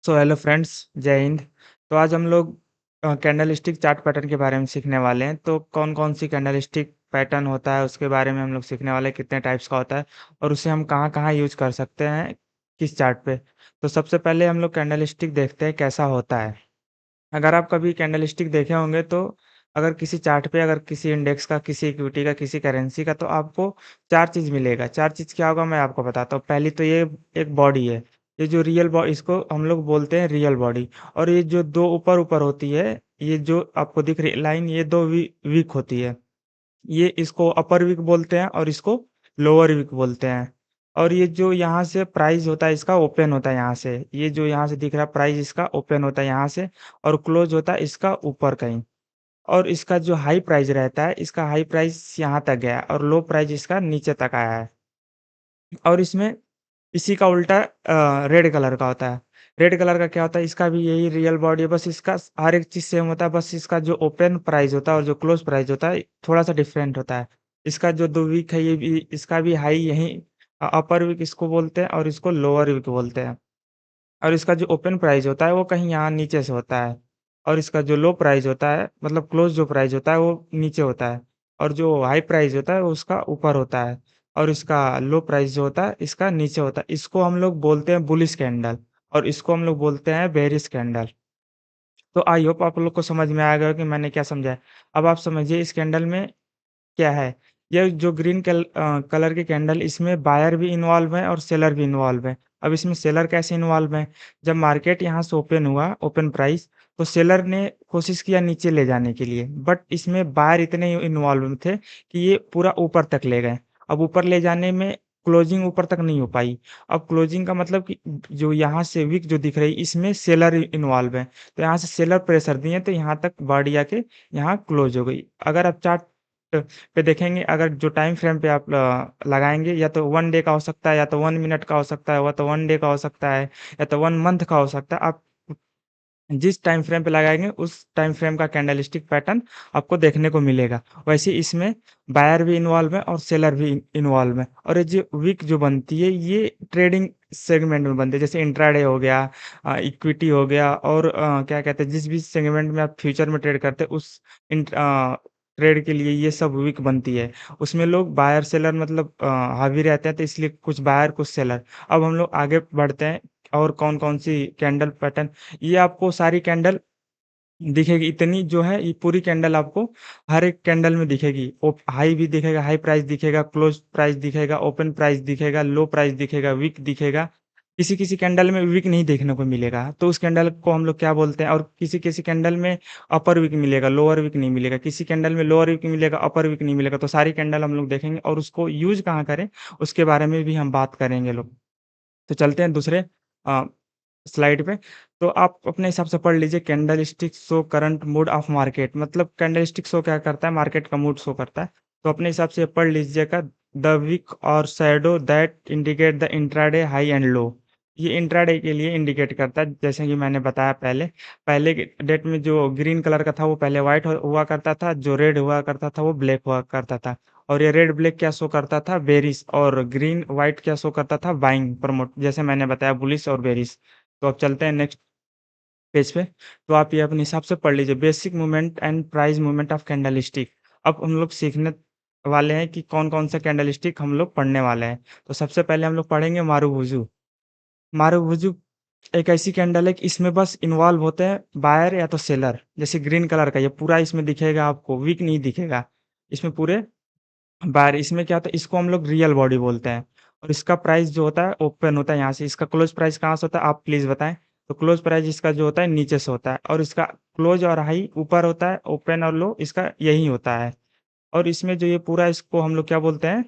So hello friends, जय हिंद। तो आज हम लोग कैंडलस्टिक चार्ट पैटर्न के बारे में सीखने वाले हैं। तो कौन-कौन सी कैंडलस्टिक पैटर्न होता है, उसके बारे में हम लोग सीखने वाले हैं, कितने टाइप्स का होता है और उसे हम कहाँ-कहाँ यूज़ कर सकते हैं, किस चार्ट पे। तो सबसे पहले हम लोग कैंडलस्टिक देखते हैं कैसा होता है। अगर आप कभी कैंडलस्टिक देखे होंगे तो अगर किसी चार्ट पे अगर किसी इंडेक्स का, किसी इक्विटी का, किसी करेंसी का तो आपको 4 चीज़ मिलेगा। 4 चीज़ क्या होगा मैं आपको बताता हूँ। पहली तो ये एक बॉडी है। ये जो रियल बॉ इसको हम लोग बोलते हैं रियल बॉडी। और ये जो 2 ऊपर-ऊपर होती है, ये जो आपको दिख रही है लाइन, ये 2 वीक होती है। ये इसको अपर विक बोलते हैं और इसको लोअर विक बोलते हैं। और ये जो यहाँ से प्राइस होता है इसका ओपन होता है यहाँ से। ये जो यहाँ से दिख रहा है प्राइस इसका ओपन होता है यहाँ से और क्लोज़ होता है इसका ऊपर कहीं। और इसका जो हाई प्राइस रहता है, इसका हाई प्राइस यहाँ तक गया है और लो प्राइस इसका नीचे तक आया है। और इसमें इसी का उल्टा रेड कलर का होता है। रेड कलर का क्या होता है, इसका भी यही रियल बॉडी है, बस इसका हर एक चीज़ सेम होता है, बस इसका जो ओपन प्राइस होता है और जो क्लोज़ प्राइस होता है, थोड़ा-सा डिफरेंट होता है। इसका जो 2 वीक है, ये भी इसका भी हाई यहीं अपर वीक इसको बोलते हैं और इसको लोअर वीक बोलते हैं। और इसका जो ओपन प्राइस होता है, वो कहीं यहाँ नीचे से होता है और इसका जो लो प्राइस होता है, मतलब क्लोज़ जो प्राइस होता है, वो नीचे होता है और जो हाई प्राइस होता है, वो उसका ऊपर होता है और इसका लो प्राइस जो होता है, इसका नीचे होता है। इसको हम लोग बोलते हैं बुलिश कैंडल और इसको हम लोग बोलते हैं बेयरिश कैंडल। तो आई होप आप लोग को समझ में आ गया हो कि मैंने क्या समझाया। अब आप समझिए इस कैंडल में क्या है? ये जो ग्रीन कलर की कैंडल इसमें बायर भी इन्वॉल्व है और सेलर भी इन्वॉल्व है। अब इसमें सेलर कैसे इन्वॉल्व है? जब मार्केट यहाँ से ओपन हुआ, ओपन प्राइस, तो सेलर ने कोशिश किया नीचे ले जाने के लिए, बट इसमें बायर इतने इन्वॉल्व थे कि ये पूरा ऊपर तक ले गए। अब ऊपर ले जाने में क्लोजिंग ऊपर तक नहीं हो पाई। अब क्लोजिंग का मतलब कि जो यहाँ से विक जो दिख रही है, इसमें सेलर इन्वॉल्व है। तो यहाँ से सेलर प्रेशर दिए तो यहाँ तक बॉडी आके यहाँ क्लोज़ हो गई। अगर आप चार्ट पे देखेंगे, अगर जो टाइम फ्रेम पे आप लगाएँगे, या तो 1 डे का हो सकता है, या तो 1 मिनट का हो सकता है, या तो 1 डे का हो सकता है, या तो 1 मंथ का हो सकता है। आप जिस टाइम फ्रेम पे लगाएँगे उस टाइम फ्रेम का कैंडलस्टिक पैटर्न आपको देखने को मिलेगा। वैसे इसमें बायर भी इन्वॉल्व है और सेलर भी इन्वॉल्व है और ये जो विक जो बनती है, ये ट्रेडिंग सेगमेंट में बनती है। जैसे इंट्राडे हो गया, इक्विटी हो गया और क्या कहते हैं, जिस भी सेगमेंट में आप फ्यूचर में ट्रेड करते हैं उस ट्रेड के लिए ये सब विक बनती है। उसमें लोग बायर सेलर मतलब हावी रहते हैं, तो इसलिए कुछ बायर कुछ सेलर। अब हम लोग आगे बढ़ते हैं और कौन-कौन सी कैंडल पैटर्न, ये आपको सारी कैंडल दिखेगी। इतनी जो है ये पूरी कैंडल आपको हर एक कैंडल में दिखेगी। हाई भी दिखेगा, हाई प्राइस दिखेगा, क्लोज प्राइस दिखेगा, ओपन प्राइस दिखेगा, लो प्राइस दिखेगा, विक दिखेगा। किसी-किसी कैंडल में विक नहीं देखने को मिलेगा, तो उस कैंडल को हम लोग क्या बोलते हैं। और किसी-किसी कैंडल में अपर विक मिलेगा, लोअर विक नहीं मिलेगा। किसी कैंडल में लोअर विक मिलेगा, अपर विक नहीं मिलेगा। तो सारी कैंडल हम लोग देखेंगे और उसको यूज़ कहाँ करें, उसके बारे में भी हम बात करेंगे लोग। तो चलते हैं दूसरे अ, स्लाइड पे। तो आप अपने हिसाब से पढ़ लीजिए, candlestick show current mood off market, मतलब कैंडलस्टिक शो क्या करता है, मार्केट का मूड शो करता है। तो अपने हिसाब से पढ़ लीजिएगा, द विक और shadow that indicate the intraday high and low. ये इंट्राडे के लिए इंडिकेट करता है, जैसे कि मैंने बताया पहले। पहले के डेट में जो ग्रीन कलर का था वो पहले व्हाइट हुआ करता था, जो रेड हुआ करता था वो ब्लैक हुआ करता था। और ये रेड ब्लैक क्या शो करता था, बेरिश, और ग्रीन व्हाइट क्या शो करता था, बाइंग प्रमोट, जैसे मैंने बताया बुलिश और बेरिश। तो अब चलते हैं नेक्स्ट पेज पे। तो आप ये अपने हिसाब से पढ़ लीजिए, basic movement and price movement of candlestick. अब हम लोग सीखने वाले हैं कि कौन कौन सा कैंडलस्टिक हम लोग पढ़ने वाले हैं। तो सबसे पहले हम लोग पढ़ेंगे मारुवुजू। मारुवुजू एक ऐसी कैंडल है कि इसमें बस इन्वॉल्व होते हैं बायर या तो सेलर। जैसे ग्रीन कलर का ये पूरा इसमें दिखेगा, आपको वीक नहीं दिखेगा। इसमें पूरे बार इसमें क्या होता है, इसको हम लोग रियल बॉडी बोलते हैं और इसका प्राइस जो होता है ओपन होता है यहाँ से। इसका क्लोज प्राइस कहाँ से होता है, आप प्लीज़ बताएँ? तो क्लोज प्राइस इसका जो होता है नीचे से होता है और इसका क्लोज और हाई ऊपर होता है, ओपन और लो इसका यही होता है। और इसमें जो ये पूरा इसको हम लोग क्या बोलते हैं,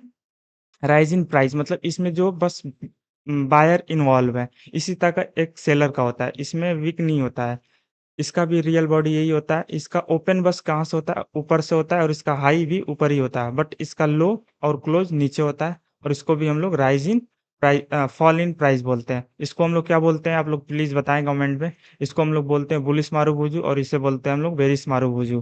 राइज़िंग प्राइस, मतलब इसमें जो बस बायर इन्वॉल्व है। इसी तरह का एक सेलर का होता है, इसमें वीक नहीं होता है। इसका भी रियल बॉडी यही होता है। इसका ओपन बस कहाँ से होता है, ऊपर से होता है और इसका हाई भी ऊपर ही होता है। बट इसका लो और क्लोज़ नीचे होता है और इसको भी हम लोग rise in fall in price बोलते हैं। इसको हम लोग क्या बोलते हैं, आप लोग प्लीज़ बताएँ कमेंट में। इसको हम लोग बोलते हैं बुलिश मारुबुजू और इसे बोलते हैं हम लोग बेरिश मारुबुजू।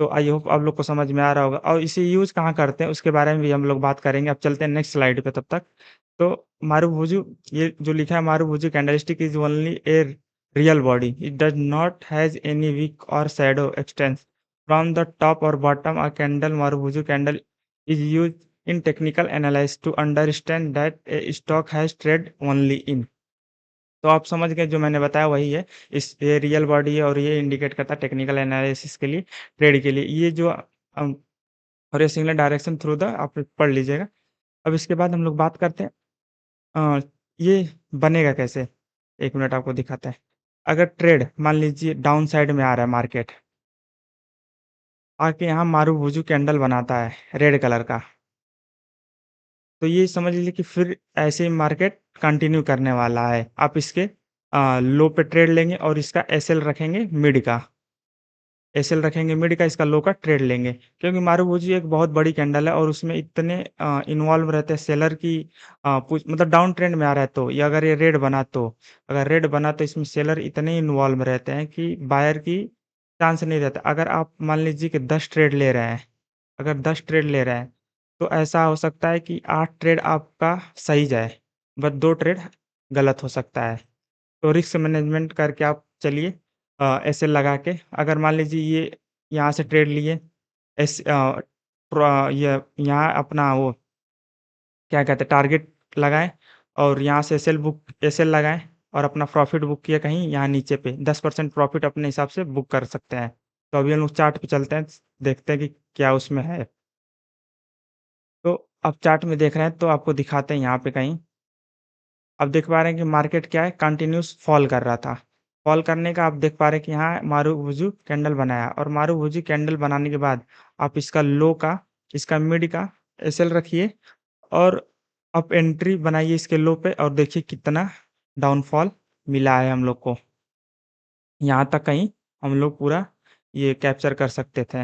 तो आई होप आप लोग को समझ में आ रहा होगा और इसे यूज़ कहाँ करते हैं उसके बारे में भी हम लोग बात करेंगे। अब चलते हैं नेक्स्ट स्लाइड पे तब तक। तो मारुबुजू, ये जो लिखा है marubozu candlestick is only a real body. It does not has any wick or shadow extends from the top or bottom. A candle Marubozu candle is used in technical analysis to understand that a stock has trade only in. तो आप समझ गए जो मैंने बताया वही है। इस ये रियल बॉडी है और ये इंडिकेट करता है टेक्निकल एनालिसिस के लिए, ट्रेड के लिए। ये जो और ये सिग्नल डायरेक्शन थ्रू द आप पढ़ लीजिएगा। अब इसके बाद हम लोग बात करते हैं ये बनेगा कैसे? 1 मिनट आपको दिखाते हैं। अगर ट्रेड मान लीजिए डाउन साइड में आ रहा है मार्केट, आके यहाँ मारुबुजु कैंडल बनाता है रेड कलर का, तो ये समझ लीजिए कि फिर ऐसे ही मार्केट कंटिन्यू करने वाला है। आप इसके लो पे ट्रेड लेंगे और इसका एसएल रखेंगे मिड का। एसएल रखेंगे मिड का, इसका लो का ट्रेड लेंगे। क्योंकि मारुबुजु एक बहुत बड़ी कैंडल है और उसमें इतने इन्वॉल्व रहते हैं सेलर की मतलब डाउन ट्रेंड में आ रहा है तो या अगर ये रेड बना तो, अगर रेड बना तो इसमें सेलर इतने इन्वॉल्व रहते हैं कि बायर की चांस नहीं रहता। अगर आप मान लीजिए कि 10 ट्रेड ले रहे हैं, अगर 10 ट्रेड ले रहे हैं, तो ऐसा हो सकता है कि 8 ट्रेड आपका सही जाए, बस 2 ट्रेड गलत हो सकता है। तो रिस्क मैनेजमेंट करके आप चलिए ऐसे लगा के अगर मान लीजिए ये यहाँ से ट्रेड लिए ये यहाँ अपना वो क्या कहते हैं टारगेट लगाएँ और यहाँ से एसएल लगाएँ और अपना प्रॉफ़िट बुक किया कहीं यहाँ नीचे पे 10% प्रॉफ़िट अपने हिसाब से बुक कर सकते हैं। तो अभी हम लोग चार्ट पे चलते हैं, देखते हैं कि क्या उसमें है। तो आप चार्ट में देख रहे हैं तो आपको दिखाते हैं यहाँ पे कहीं अब देख पा रहे हैं कि मार्केट क्या है कंटिन्यूस फॉल कर रहा था। फॉल करने का आप देख पा रहे हैं कि यहाँ मारुबुजु कैंडल बनाया और मारुबुजु कैंडल बनाने के बाद आप इसका लो का, इसका मिड का एसएल रखिए और आप एंट्री बनाइए इसके लो पे और देखिए कितना डाउनफॉल मिला है हम लोग को। यहाँ तक कहीं हम लोग पूरा ये कैप्चर कर सकते थे।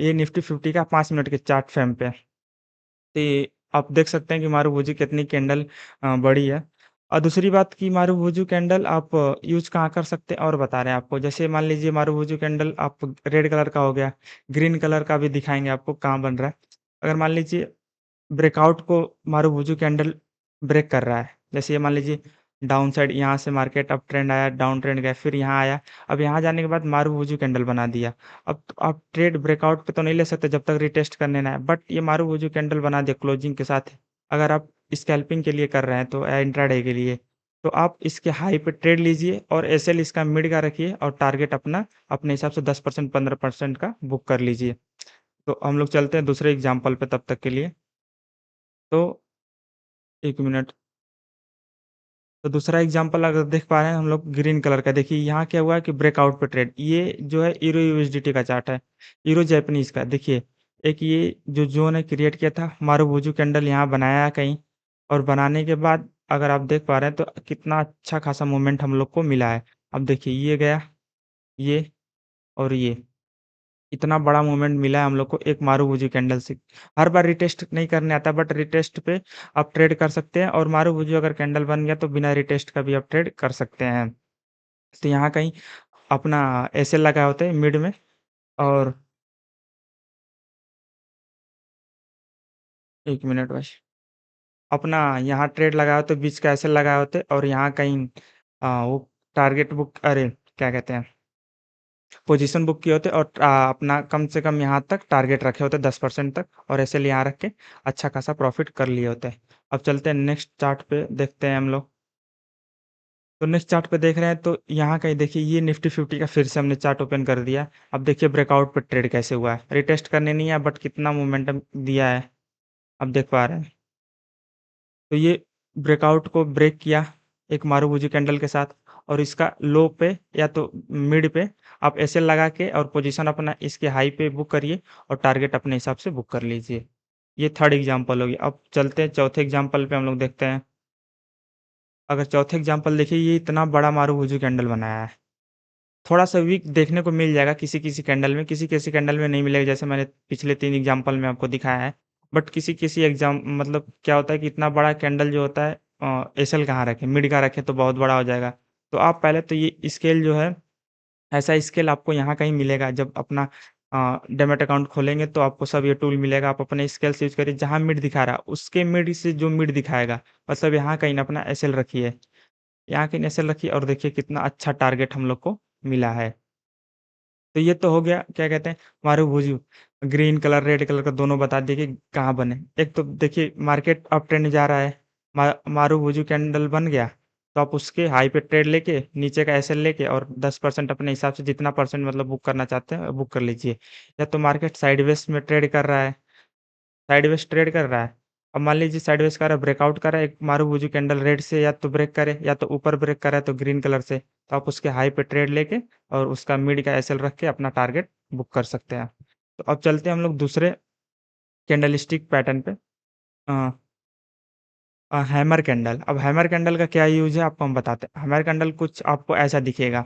ये निफ्टी 50 का 5 मिनट के चार्ट फ्रेम पे। तो आप देख सकते हैं कि मारुबुजु कितनी कैंडल बड़ी है। और दूसरी बात कि मारुबुजु कैंडल आप यूज़ कहाँ कर सकते हैं और बता रहे हैं आपको। जैसे मान लीजिए मारुबुजु कैंडल आप रेड कलर का हो गया, ग्रीन कलर का भी दिखाएँगे आपको कहाँ बन रहा है। अगर मान लीजिए ब्रेकआउट को मारुबुजु कैंडल ब्रेक कर रहा है, जैसे ये मान लीजिए डाउन साइड यहाँ से मार्केट अप ट्रेंड आया, डाउन ट्रेंड गया, फिर यहाँ आया। अब यहाँ जाने के बाद मारुबुजु कैंडल बना दिया। अब तो आप ट्रेड ब्रेकआउट पे तो नहीं ले सकते जब तक रिटेस्ट करने ना आए, बट ये मारुबुजु कैंडल बना दिया क्लोजिंग के साथ। अगर आप स्कैल्पिंग के लिए कर रहे हैं तो इंट्राडे के लिए, तो आप इसके हाई पे ट्रेड लीजिए और एसएल इसका मिड का रखिए और टारगेट अपना अपने हिसाब से 10% 15% का बुक कर लीजिए। तो हम लोग चलते हैं दूसरे एग्ज़ाम्पल पे तब तक के लिए। तो 1 मिनट। तो दूसरा एग्ज़ाम्पल अगर देख पा रहे हैं हम लोग ग्रीन कलर का, देखिए यहाँ क्या हुआ है कि ब्रेकआउट पे ट्रेड, ये जो है यूरो यूएसडीटी का चार्ट है, यूरो जैपनीज़ का। देखिए, एक ये जो ज़ोन है क्रिएट किया था, मारुबुजु कैंडल यहाँ बनाया है कहीं और बनाने के बाद अगर आप देख पा रहे हैं तो कितना अच्छा खासा मूवमेंट हम लोग को मिला है। अब देखिए ये गया, ये और ये। इतना बड़ा मूवमेंट मिला है हम लोग को एक मारुबुजु कैंडल से। हर बार रिटेस्ट नहीं करने आता बट रिटेस्ट पे आप ट्रेड कर सकते हैं और मारुबुजु अगर कैंडल बन गया तो बिना रिटेस्ट का भी आप ट्रेड कर सकते हैं। तो यहाँ कहीं अपना एसएल लगाए होते हैं मिड में और 1 मिनट बस। अपना यहाँ ट्रेड लगाए होते, बीच का एसएल लगाए होते और यहाँ कहीं वो टारगेट बुक अरे क्या कहते हैं पोजीशन बुक किए होते और अपना कम से कम यहाँ तक टारगेट रखे होते 10% तक और ऐसे यहाँ रख के अच्छा खासा प्रॉफिट कर लिए होते। अब चलते हैं नेक्स्ट चार्ट पे देखते हैं हम लोग। तो नेक्स्ट चार्ट पे देख रहे हैं तो यहाँ कहीं देखिए ये निफ्टी 50 का फिर से हमने चार्ट ओपन कर दिया। अब देखिए ब्रेकआउट पे ट्रेड कैसे हुआ है। रिटेस्ट करने नहीं आया बट कितना मोमेंटम दिया है, अब देख पा रहे हैं। तो ये ब्रेकआउट को ब्रेक किया एक मारुबुजु कैंडल के साथ और इसका लो पे या तो मिड पे आप एसएल लगा के और पोजीशन अपना इसके हाई पे बुक करिए और टारगेट अपने हिसाब से बुक कर लीजिए। ये थर्ड एग्जांपल हो गया। अब चलते हैं चौथे एग्जांपल पे हम लोग देखते हैं। अगर चौथे एग्जांपल देखिए ये इतना बड़ा मारुबुजु कैंडल बनाया है। थोड़ा-सा वीक देखने को मिल जाएगा किसी-किसी कैंडल में, किसी-किसी कैंडल में नहीं मिलेगा जैसे मैंने पिछले 3 एग्जांपल में आपको दिखाया है। बट किसी-किसी मतलब क्या होता है कि इतना बड़ा कैंडल जो होता है एसएल कहाँ रखें, मिड का रखें तो बहुत बड़ा हो जाएगा। तो आप पहले तो ये स्केल जो है, ऐसा स्केल आपको यहाँ कहीं मिलेगा जब अपना डीमैट अकाउंट खोलेंगे तो आपको सब ये टूल मिलेगा। आप अपने स्केल से यूज़ करिए, जहाँ मिड दिखा रहा है उसके मिड से जो मिड दिखाएगा मतलब यहाँ कहीं ना अपना एसएल रखिए। यहाँ की एसएल रखी और देखिए कितना अच्छा टारगेट हम लोग को मिला है। तो ये तो हो गया क्या कहते हैं marubozu, green colour, red colour का दोनों बता दिए कि कहाँ बने। एक तो देखिए मार्केट अप ट्रेंड जा रहा है, मारूबुजू कैंडल बन गया, तो आप उसके हाई पे ट्रेड लेके नीचे का एसएल लेके और 10% अपने हिसाब से जितना परसेंट मतलब बुक करना चाहते हैं बुक कर लीजिए। या तो मार्केट साइडवेज में ट्रेड कर रहा है, साइडवेज ट्रेड कर रहा है। अब मान लीजिए साइडवेज कर रहा है, ब्रेकआउट कर रहा है, एक मारूबुजू कैंडल रेड से या तो ब्रेक करे या तो ऊपर ब्रेक कर रहा है तो ग्रीन कलर से, तो आप उसके हाई पे ट्रेड लेके और उसका मिड का एसएल रख के अपना टारगेट बुक कर सकते हैं। तो अब चलते हैं हम लोग दूसरे कैंडलस्टिक पैटर्न पे। A hammer candle. अब हैमर कैंडल का क्या यूज़ है आपको हम बताते हैं। हैमर कैंडल कुछ आपको ऐसा दिखेगा।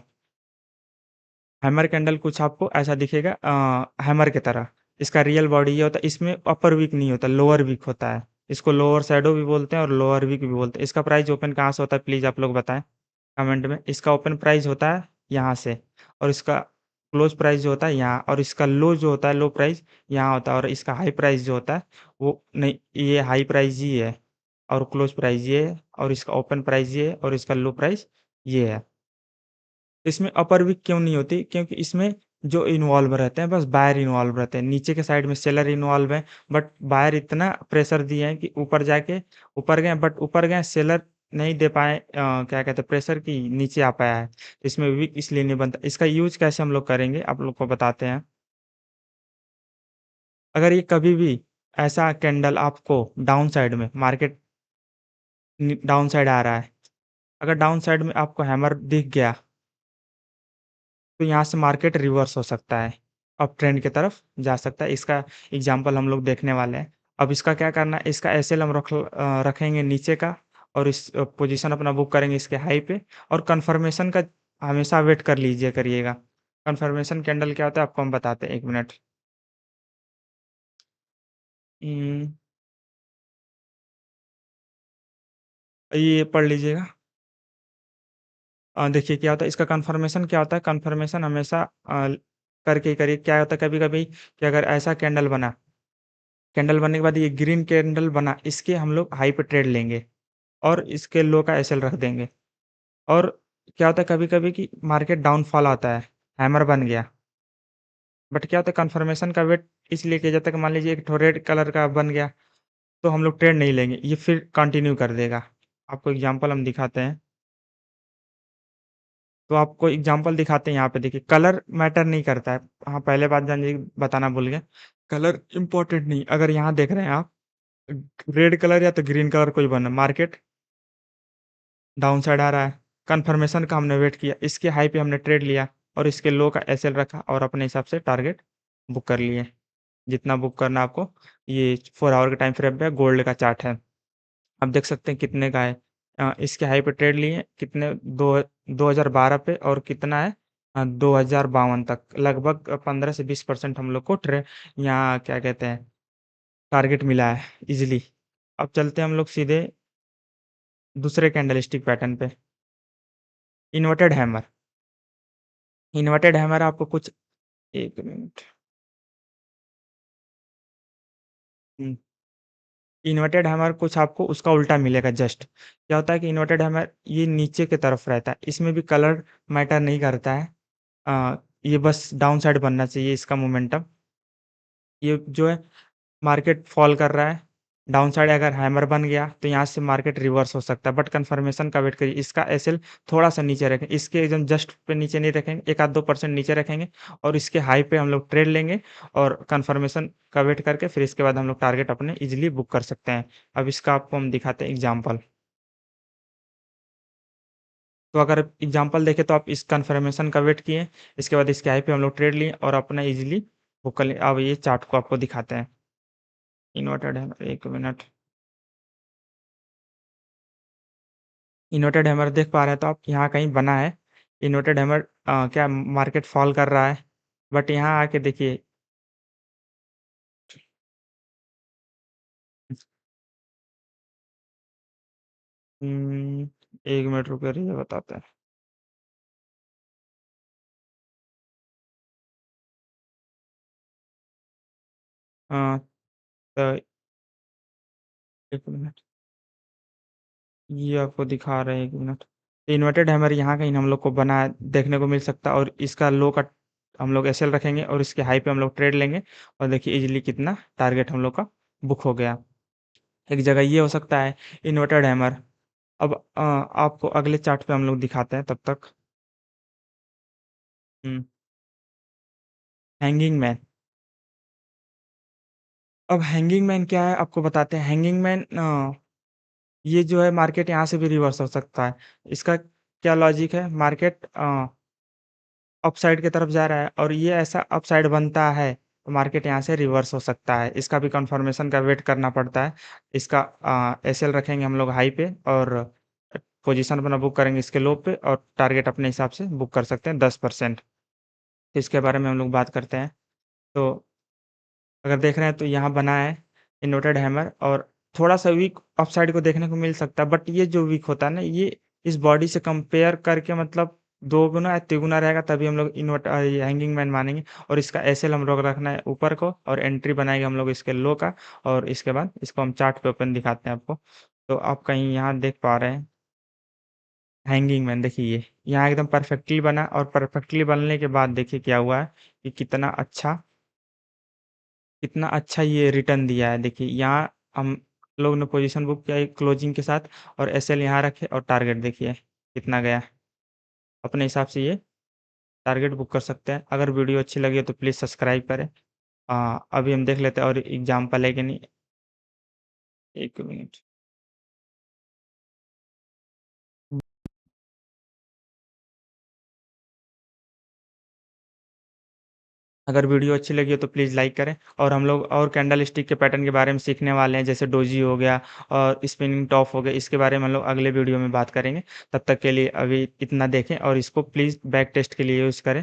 हैमर कैंडल कुछ आपको ऐसा दिखेगा हैमर की तरह। इसका रियल बॉडी ये होता है, इसमें अपर वीक नहीं होता, लोअर वीक होता है। इसको लोअर शैडो भी बोलते हैं और लोअर वीक भी बोलते हैं। इसका प्राइस ओपन कहाँ से होता है प्लीज़ आप लोग बताएँ कमेंट में। इसका ओपन प्राइस होता है यहाँ से और इसका क्लोज़ प्राइस जो होता है यहाँ, और इसका लो जो होता है लो प्राइस यहाँ होता है, और इसका हाई प्राइस जो होता है वो नहीं, ये हाई प्राइस ही है और क्लोज़ प्राइस ये है और इसका ओपन प्राइस ये है और इसका लो प्राइस ये है। इसमें अपर वीक क्यों नहीं होती? क्योंकि इसमें जो इन्वॉल्व रहते हैं बस बायर इन्वॉल्व रहते हैं। नीचे के साइड में सेलर इन्वॉल्व है, बट बायर इतना प्रेशर दिए हैं कि ऊपर जाके ऊपर गए, बट ऊपर गए सेलर नहीं दे पाए क्या कहते हैं प्रेशर की नीचे आ पाया है। तो इसमें वीक इसलिए नहीं बनता। इसका यूज़ कैसे हम लोग करेंगे आप लोग को बताते हैं। अगर ये कभी भी ऐसा कैंडल आपको डाउन साइड में मार्केट डाउन साइड आ रहा है, अगर डाउन साइड में आपको हैमर दिख गया तो यहाँ से मार्केट रिवर्स हो सकता है, अप ट्रेंड की तरफ जा सकता है। इसका एग्ज़ाम्पल हम लोग देखने वाले हैं। अब इसका क्या करना है, इसका एसएल हम रखेंगे नीचे का और इस पोज़ीशन अपना बुक करेंगे इसके हाई पे, और कन्फर्मेशन का हमेशा वेट कर लीजिए करिएगा। कन्फर्मेशन कैंडल क्या होता है आपको हम बताते हैं, 1 मिनट। उम, ये पढ़ लीजिएगा। देखिए क्या होता है इसका कन्फर्मेशन क्या होता है, कन्फर्मेशन हमेशा करके करिए। क्या होता है कभी-कभी कि अगर ऐसा कैंडल बना, कैंडल बनने के बाद ये ग्रीन कैंडल बना, इसके हम लोग हाई पे ट्रेड लेंगे और इसके लो का एसएल रख देंगे। और क्या होता है कभी-कभी कि मार्केट डाउनफॉल आता है, हैमर बन गया, बट क्या होता है कन्फर्मेशन का वेट इसलिए किया जाता है कि मान लीजिए एक ठो रेड कलर का बन गया, तो हम लोग ट्रेड नहीं लेंगे, ये फिर कंटिन्यू कर देगा। आपको एग्ज़ाम्पल हम दिखाते हैं। तो आपको एग्ज़ाम्पल दिखाते हैं यहाँ पे देखिए, कलर मैटर नहीं करता है। हाँ, पहले बात जान लीजिए बताना भूल गए, कलर इम्पोर्टेंट नहीं। अगर यहाँ देख रहे हैं आप, रेड कलर या तो ग्रीन कलर कोई बना, मार्केट डाउन साइड आ रहा है, कन्फर्मेशन का हमने वेट किया, इसके हाई पे हमने ट्रेड लिया और इसके लो का एसएल रखा और अपने हिसाब से टारगेट बुक कर लिए। जितना बुक करना आपको, ये 4 आवर के टाइम फ्रेम पे गोल्ड का चार्ट है। आप देख सकते हैं कितने का है। इसके हाई पे ट्रेड लिए कितने, दो 2012 पे, और कितना है 2052 तक, लगभग 15 से 20% हम लोग को यहाँ क्या कहते हैं टारगेट मिला है ईज़िली। अब चलते हैं हम लोग सीधे दूसरे कैंडलस्टिक पैटर्न पे, इन्वर्टेड हैमर। इन्वर्टेड हैमर आपको कुछ 1 मिनट। हुँ, इन्वर्टेड हैमर कुछ आपको उसका उल्टा मिलेगा जस्ट। क्या होता है कि इन्वर्टेड हैमर ये नीचे की तरफ रहता है, इसमें भी कलर मैटर नहीं करता है। ये बस डाउन साइड बनना चाहिए इसका मोमेंटम। ये जो है मार्केट फॉल कर रहा है, डाउन साइड अगर हैमर बन गया तो यहाँ से मार्केट रिवर्स हो सकता है, बट कन्फर्मेशन का वेट करिए। इसका एसएल थोड़ा-सा नीचे रखें, इसके एकदम जस्ट पे नीचे नहीं रखेंगे, 1 आध 2% नीचे रखेंगे और इसके हाई पे हम लोग ट्रेड लेंगे और कन्फर्मेशन का वेट करके फिर इसके बाद हम लोग टारगेट अपने ईज़िली बुक कर सकते हैं। अब इसका आपको हम दिखाते हैं एग्ज़ाम्पल। तो अगर एग्ज़ाम्पल देखें तो आप इस कन्फर्मेशन का वेट किए, इसके बाद इसके हाई पे हम लोग ट्रेड लिए और अपना ईज़िली बुक कर लिए। अब ये चार्ट को आपको दिखाते हैं। Inverted hammer, 1 minute. Inverted hammer देख पा रहे हैं तो आप, यहाँ कहीं बना है। इन्वर्टेड हैमर क्या मार्केट फॉल कर रहा है, बट यहाँ आके देखिए। उम, 1 मिनट रुको रहिए बताते हैं। अ, तो 1 मिनट, ये आपको दिखा रहे हैं 1 मिनट। इन्वर्टेड हैमर यहाँ कहीं हम लोग को बना देखने को मिल सकता है, और इसका लो का हम लोग एसएल रखेंगे और इसके हाई पे हम लोग ट्रेड लेंगे, और देखिए इजीली कितना टारगेट हम लोग का बुक हो गया। एक जगह ये हो सकता है इन्वर्टेड हैमर। अब आपको अगले चार्ट पे हम लोग दिखाते हैं तब तक। Hanging man. अब हैंगिंग मैन क्या है आपको बताते हैं। हैंगिंग मैन ये जो है मार्केट यहाँ से भी रिवर्स हो सकता है। इसका क्या लॉजिक है, मार्केट अपसाइड की तरफ जा रहा है और ये ऐसा अपसाइड बनता है तो मार्केट यहाँ से रिवर्स हो सकता है। इसका भी कंफर्मेशन का वेट करना पड़ता है। इसका एसएल रखेंगे हम लोग हाई पे, और पोजीशन अपना बुक करेंगे इसके लो पे, और टारगेट अपने हिसाब से बुक कर सकते हैं 10%। इसके बारे में हम लोग बात करते हैं। तो अगर देख रहे हैं तो यहाँ बना है इन्वर्टेड हैमर, और थोड़ा सा वीक अपसाइड को देखने को मिल सकता है, बट ये जो वीक होता है ना, ये इस बॉडी से कंपेयर करके मतलब दो गुना या तिगुना रहेगा, तभी हम लोग हैंगिंग मैन मानेंगे। और इसका एसएल हम लोग रखना है ऊपर को, और एंट्री बनाएंगे हम लोग इसके लो का, और इसके बाद इसको हम चार्ट पे ओपन दिखाते हैं आपको। तो आप कहीं यहाँ देख पा रहे हैं हैंगिंग मैन, देखिए ये यहाँ एकदम परफेक्टली बना, और परफेक्टली बनने के बाद देखिए क्या हुआ है कि कितना अच्छा ये रिटर्न दिया है। देखिए यहाँ हम लोग ने पोजीशन बुक किया क्लोजिंग के साथ, और एसएल यहाँ रखे, और टारगेट देखिए कितना गया। अपने हिसाब से ये टारगेट बुक कर सकते हैं। अगर वीडियो अच्छी लगी हो तो प्लीज़ सब्सक्राइब करें। अभी हम देख लेते हैं और एग्जाम्पल है कि नहीं। एक मिनट। अगर वीडियो अच्छी लगी हो तो प्लीज़ लाइक करें, और हम लोग और कैंडल स्टिक के पैटर्न के बारे में सीखने वाले हैं, जैसे डोजी हो गया और स्पिनिंग टॉप हो गया। इसके बारे में हम लोग अगले वीडियो में बात करेंगे। तब तक के लिए अभी इतना देखें, और इसको प्लीज़ बैक टेस्ट के लिए यूज़ करें।